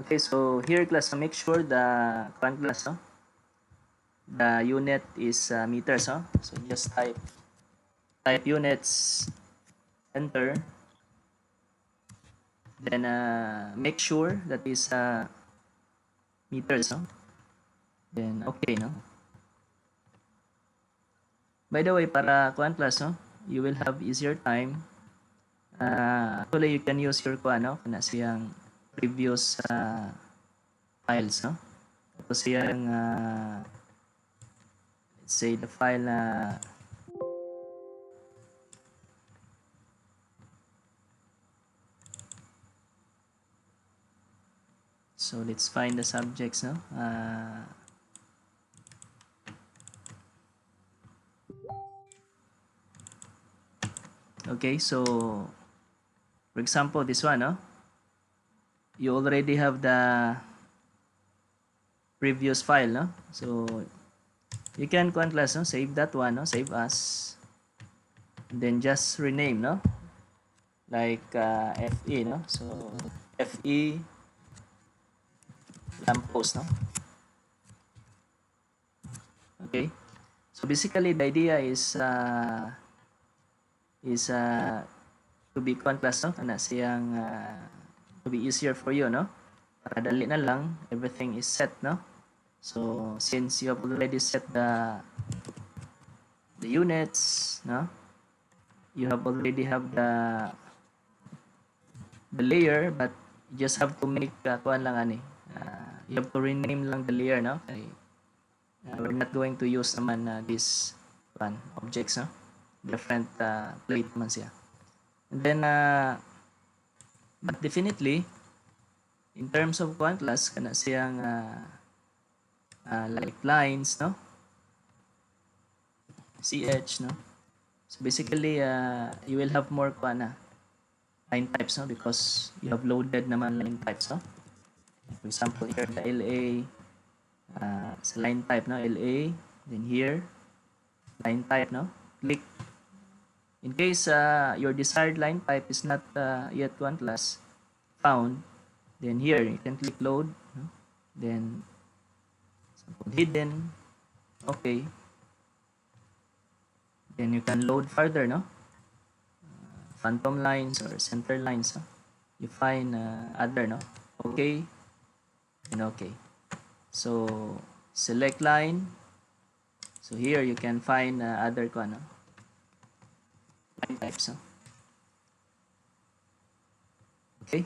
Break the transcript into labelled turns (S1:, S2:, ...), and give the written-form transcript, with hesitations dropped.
S1: Okay, so here class, so make sure the current class, no? The unit is meters, no? So just type units, enter, then make sure that is meters, no? Then okay, no? By the way, para kuan class, no? You will have easier time. Actually, you can use your kuan, no? Kana siyang previous files, no? Tapos siyang let's say the file so let's find the subjects, no? Okay, so for example, this one, no? You already have the previous file, no? So you can kuan class, no? Save that one, no? Save as, and then just rename, no? Like FE, no? So FE lamppost, no? Okay. So basically, the idea is to be kuan class, no? Kana siyang to be easier for you, no? Para dali na lang, everything is set, no? So since you have already set the units, no? You have already have the layer, but you just have to make kuan lang ani. You have to rename lang the layer, no? Okay. We're not going to use naman this kuan objects, no? Different plate man siya. And then but definitely in terms of kuan class kana siyang like lines, no? CH, no? So basically you will have more kuan line types, no? Because you have loaded naman line types, no? For example, here the LA sa line type, no? LA, then here line type, no? Click. In case your desired line type is not yet one class found, then here you can click load, no? Then hidden, okay. Then you can load further, no? Phantom lines or center lines, no? You find other, no? Okay and okay. So select line. So here you can find other line types, no? Okay.